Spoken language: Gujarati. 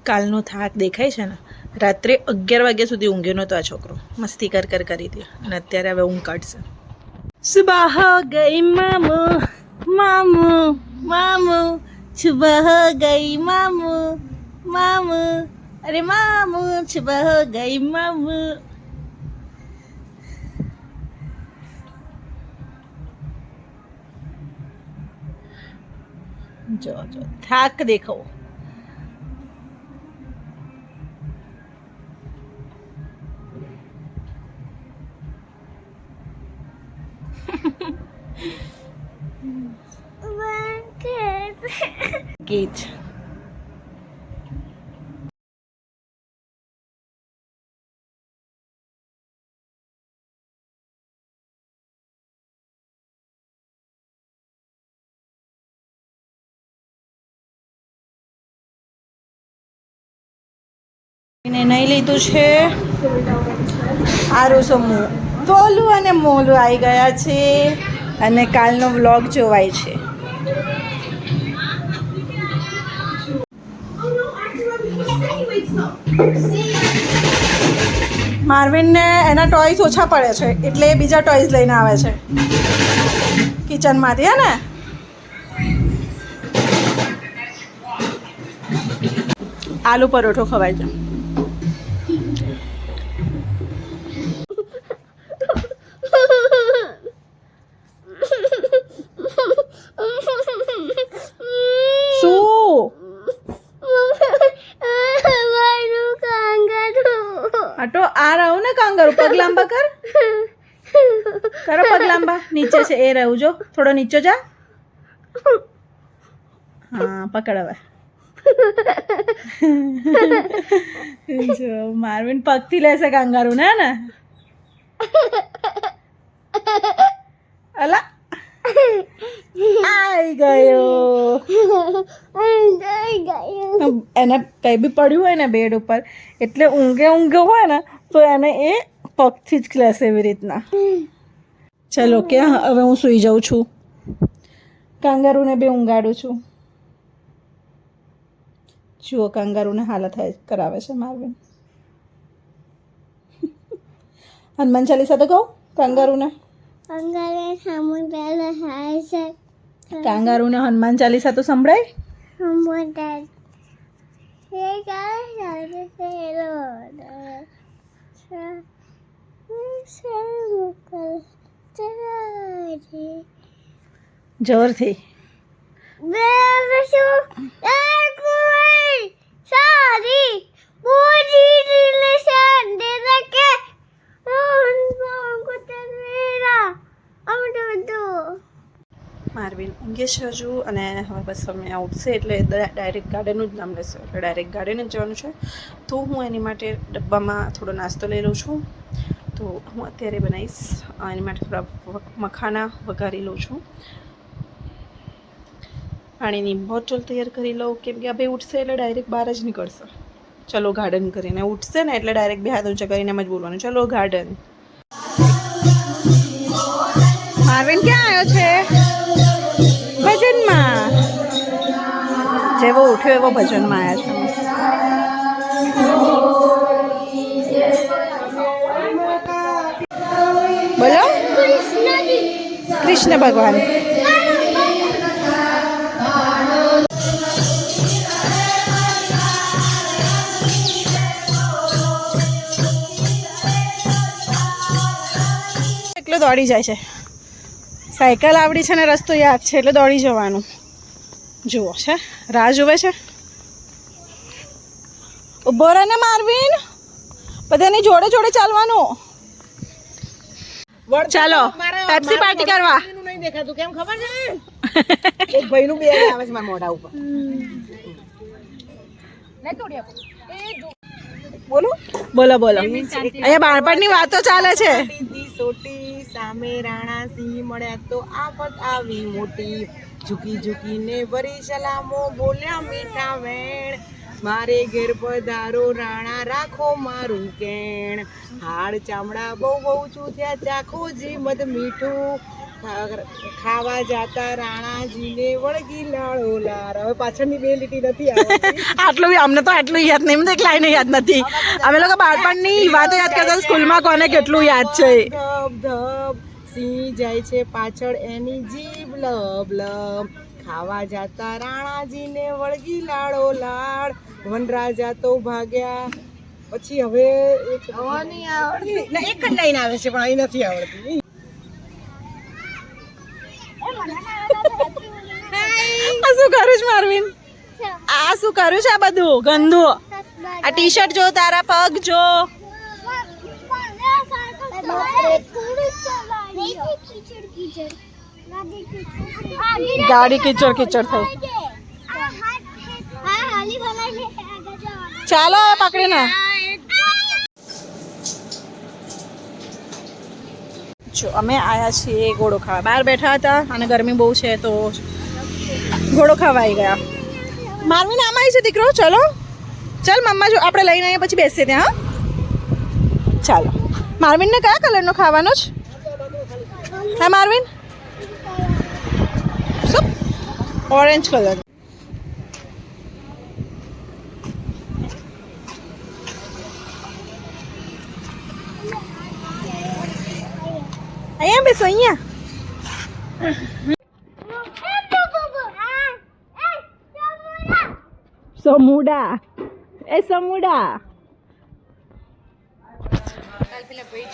કાલનો થાક દેખાય છે ને. રાત્રે 11 વાગ્યા સુધી ઊંઘ્યો નહોતો આ છોકરો, મસ્તી કરી હતી અને અત્યારે હવે ઊંઘ કાઢશે. સુબહ ગઈ મામુ મામુ મામુ, સુબહ ગઈ મામુ મામુ, અરે મામુ સુબહ ગઈ મામુ. જો જો થાક દેખો. ગીત નહીં લીધું છે. આરો સમૂહ તોલું અને મોલું આવી ગયા છે અને કાલનો વ્લોગ જોવાય છે. માર્વિનને એના ટોયસ ઓછા પડે છે એટલે એ બીજા ટોયસ લઈને આવે છે કિચનમાંથી, હે ને? આલુ પરોઠો ખવાય છે. તો આ રહું ને કાંગારું, પગ લાંબા કર, કરો પગ લાંબા. નીચે છે એ રહું, જો થોડો નીચે જા. હા પકડ હવે. જો માર્વિન પગથી લેશે કાંગારું ને, ને અલા આઈ ગયો. એને કઈ બી પડ્યું હોય ને બેડ ઉપર એટલે ઊંઘે હોય ને તો એને એ પગથી જ લેશે એવી રીતના. ચલો કે હવે હું સૂઈ જાઉં છું. કાંગારૂને બી ઊંઘાડું છું. જુઓ કાંગારૂને હાલત કરાવે છે માર્વિન. હનુમાન ચાલીસા તો કહું કાંગારૂને. કાંગારૂને હનુમાન ચાલીસા તો સંભળાય. જોરથી માર્વિન ઊંઘે છે હજુ અને હવે બસ અમે ઉઠશે એટલે ડાયરેક્ટ ગાર્ડનનું જ નામ લેશે એટલે ડાયરેક્ટ ગાર્ડન જ જવાનું છે. તો હું એની માટે ડબ્બામાં થોડો નાસ્તો લઈ લઉં છું. તો હું અત્યારે બનાવીશ એની માટે થોડા મખાના વઘારી લઉં છું. પાણીની બોટલ તૈયાર કરી લઉં કેમ કે આ બે ઉઠશે એટલે ડાયરેક્ટ બહાર જ નીકળશે. ચલો ગાર્ડન કરીને ઉઠશે ને એટલે ડાયરેક્ટ બે હાથ ઊંચા કરીને એમ જ બોલવાનું, ચલો ગાર્ડન. માર્વિન ક્યાં આવ્યો છે? ભજનમાં. જેવો ઉઠ્યો એવો ભજનમાં આવ્યા છે. બોલો કૃષ્ણ ભગવાન. એટલો દોડી જાય છે. સાયકલ આવડી છે ને રસ્તો યાદ છે એટલે દોડી જવાનું. જુઓ છે રાહ જુએ છે. ઉભો રહે ને માર્વિન, બધાની જોડે જોડે ચાલવાનું. ચાલો પેપ્સી પાર્ટી કરવા. નહીં દેખાતું કેમ ખબર છે? એક ભાઈનું બે આવે છે મારા મોઢા ઉપર. બોલો બોલો બોલો. અહીંયા બાળપણની વાતો ચાલે છે. સોટી સામે રાણા સિંહ મળ્યા તો આફત આવી મોટી. ઝૂકી ઝૂકીને ભરી સલામો બોલ્યા મીઠા વેણ. મારે ઘેર પધારો રાણા રાખો મારું કેણ. હાડ ચામડા બહુ બહુ ચૂથ્યા ચાખો જી મધ મીઠું. ખાવા જાતા રાણાજીને વળગી લાળો લાર. હવે પાછળની બે લીટી નથી આવતી. આટલું બી અમને તો આટલું યાદ નહીં, એમ તો એક લાઈને યાદ નથી. અમે લોકો બાળપણની વાતો યાદ કરતા સ્કૂલમાં કોને કેટલું યાદ છે. ધબ ધબ સિંહ જાય છે પાછળ એની જીભ લબ લબ. ખાવા જાતા રાણાજીને વળગી લાળો લાડ. વનરાજા તો ભાગ્યા. પછી હવે એક જ લાઈન આવે છે પણ અહીં નથી આવડતી. આ શું કરું છું મારવીન? આ શું કરું છે આ બધું ગંદુ? આ ટી શર્ટ જો, તારા પગ જો. ગાડી કીચડ કીચડ થઈ. ચાલો પકડીને. જો અમે આયા છીએ ઘોડો ખાવા. બહાર બેઠા હતા અને ગરમી બહુ છે તો ઘોડો ખાવા આવી ગયા. મારવીને આમ આવી છે દીકરો. ચલો ચાલ મમ્મા, જો આપણે લઈને આવીએ પછી બેસીએ ત્યાં. હા ચાલો. મારવીનને કયા કલરનો ખાવાનો છે? હા મારવીન, શું? Orange colour. અહીંયા બેસો, અહીંયા. સમુડા, એ સમુડા.